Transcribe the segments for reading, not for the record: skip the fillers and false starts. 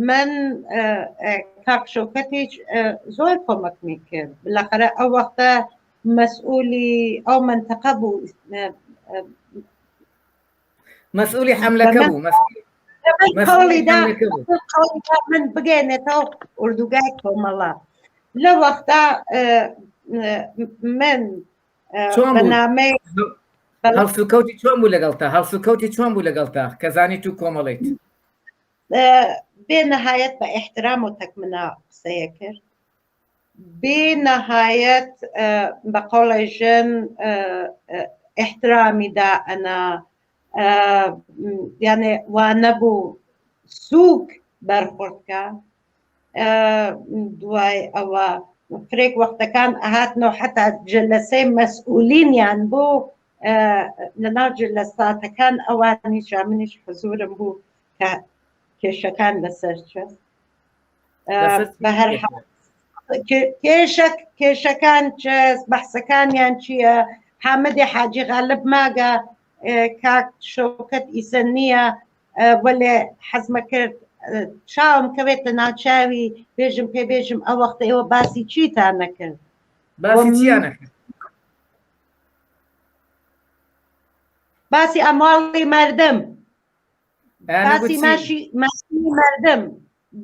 من کاک شەوکەتێک زۆر کۆمەکمی کرد بالاخره ئەو وەختە مەسئولی ئەو منتەقە بوو مەسئولی حەملەکە بوو قەڵیدا من بگەێنێتەوە ئوردوگای کۆمەڵە لە وەختا من بەنامەی هەڵسوکەوتی چۆن بوو لەگەڵتا هەڵسوکەوتی چۆن بوو لەگەڵتا کە زانی تو کۆمەڵیت بێ نەهایەت بە ئیحترام و تەکمنا قسەیە کرد بێ نەهایەت بە قەوڵی ژن احترامیدا ئەنا یانێ وا نەبوو سووک بەرخوردکە دوای ئەوە فرێک وەختەکان ئەهاتنەوە حتا جلەسەی مەسئولینیان بۆ لەناو جلەساتەکان ئەوانیش منیش حزورم بوو کە کێشەکان لەسەر چەست بە هەر کێشەکان چەست بەحسەکانیان چییە حامدی حاجی غالب ماگە کاک شەوکەت ئیسەن نییە وەلێ حەزمە کرد چاوم کەوێتە ناوچاوی بێژم پێ بێژم ئەو وەختە ئێوە باسی چیتان نەکرد باسی چیان نەکرد باسی ئەمواڵی مردم باسی ماشی مردم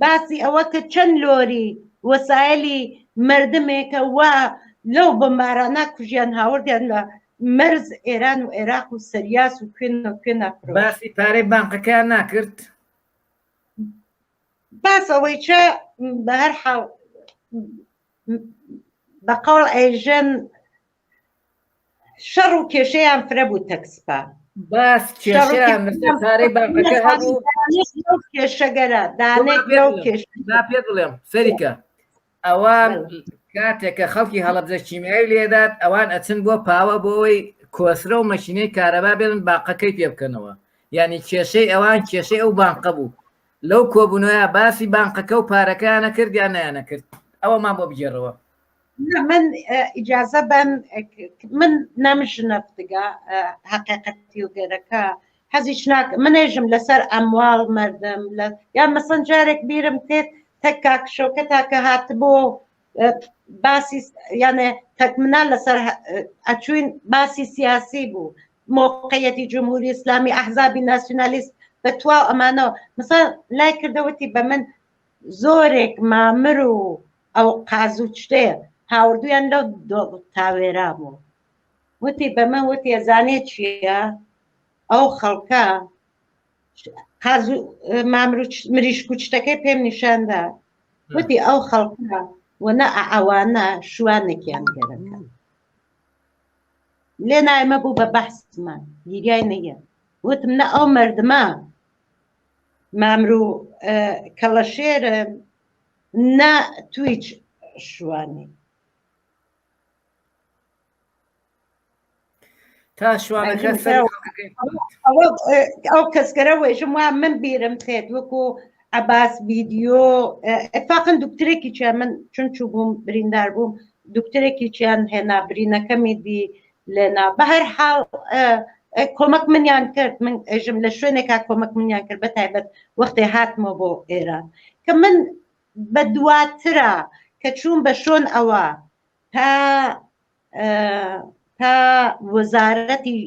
باسی ئەوە کە چەند لۆری وەسایلی مردمێکە وا لەو بمبارانە کوژیان هاوردیان لە مرز ئێران و عێراق و سەریاس و کوێنە باسی پارەی بانقەکەیان ناکرد باس ئەوەی چە بە هەر حاڵ بە قەوڵ ئەیژەن شەڕ و کێشەیان فرە بوو تەکسپا باس کێشەیان پارەی بانقەکە هەبوو کێشەگەرە دانێک لەو کێش پێ بڵێم سەریکە ئەوان کاتێککە خەڵکی هەڵەبجە کیمیایی لێدات ئەوان ئەچن بۆ پاوە بۆەوەی کۆسرە و مەشینەی کارەبا بێنن باقەکەی پێ بکەنەوە یعنی کێشەی ئەوان کێشەی ئەو بانقە بوو لەو کۆبوونەوە باسی بانقەکە و پارەکەیانە کردیان نایانە کرد ئەوەمان بۆ بگێڕەوە من ئیجازە بن من نەمژ نەفتگا حقیقەتی و گەرەکە حەزیش ناک منێژم لەسەر ئەمواڵ مردم یا مەسەن جارێک بیرم تێت تەک کاک شەوکەتا کە هات بۆ باسی یانێ تەکمنا لەسەر ئەچوین باسی سیاسی بوو موقعیەتی جمهوری ئیسلامی ئەحزابی ناسیۆنالیست بە تواو ئەمانەوە مثلا لای کردەوەتی بە من زۆرێک مامر و ئەو قازوو شتەیە هاوردویان لەو تاوێرا بوو وتی بە من وتی ئەزانێت چییە ئەو خەڵکە مامر و مریش کوچتەکەی پێم نیشاندا وتی ئەو خەڵکە وەنە ئەوانە شوانێکیان گەرەکە لێ نایمە بوو بە بەحسمان گیریای نەیە وتم نە ئەو مردمە مامر و کەڵەشێرن نە تویچ شوانی تا شوانەکە ئەو کەسگەرە وێژم وا من بیرم تێت وەکو ئەباس ڤیدیۆ ئەفاقن دوکترێکی چیان من چون چوو بووم بریندار بووم دوکترێکی چیان هێنا برینەکەمی دی لێنا بە هەر حاڵ کۆمەک منیان کرد من ئێژم لە شوێنێکا کۆمەک منیان کرد بە تایبەت وەختێ هاتمەوە بۆ ئێران کە من بە دواترە کە چوون بە شۆن ئەوە تا وەزارەتی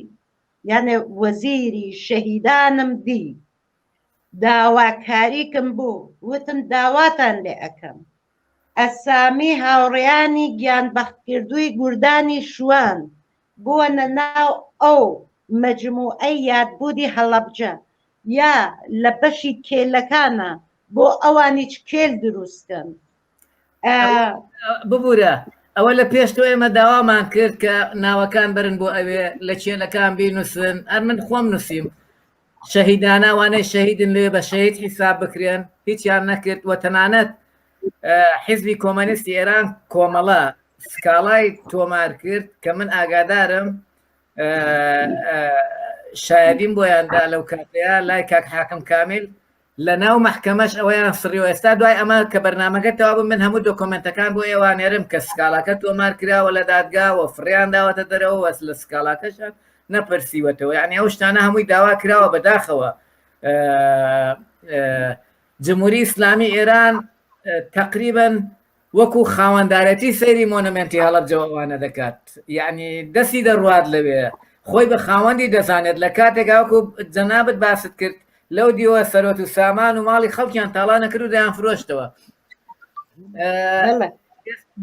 یانێ وەزیری شەهیدانم دی داواکاریکم بوو وتم داواتان لێ ئەەکەم ئەسامی هاوڕێیانی گیانبەختکردووی گوردانی شوان بووەنە ناو ئەو مەجموعەی یادبوودی هەڵەبجە یا لە بەشی کێلەکانە بۆ ئەوانیچ کێل دروستکەن ببوورە ئەوە لە پێشتۆ ئێمە داوامان کرد کە ناوەکان برن بۆ ئەوێ لە چێلەکان بینووسن ئەر من خۆم نووسیم شەهیداناوانەی شەهیدن لێ بە شەهید حیساب بکرێن هیچیان نەکرد وە تەنانەت حیزبی کۆمەنیستی ئێران کۆمەڵە سکاڵای تۆمار کرد کە من ئاگادارم شایدیم بۆیاندا لەو کاتەیە لای کاک حاکم کامیل لە ناو مەحکەمەش ئەوەیان سڕیەوە ئێستا دوای ئەمە کە بەرنامەکە تەوا بوو من هەموو دۆکۆمنتەکان بۆ ئێوانێرم کە سکاڵاکە تۆمار کراوە لە دادگاوە فڕیان داوەتە دەرەوە وەس لە سکاڵاکەشان نەپرسیوەتەوە یعنی ئەو شتانە هەمووی داوا کراوە بەداخەوە جمهوری ئیسلامی ئێران تقریبا وەکو خاوەندارەتی سەیری مۆنمنتی هەڵەبجەوەوانە دەکات، یعنی دەستی دەڕوات لەوێ خۆی بە خاوەندی دەزانێت لە کاتێکا وەکو جەنابەت باست کرد لەو دیوە سەرۆت و سامان و ماڵی خەڵکیان تاڵانە کرد و دەیان فرۆشتەوە.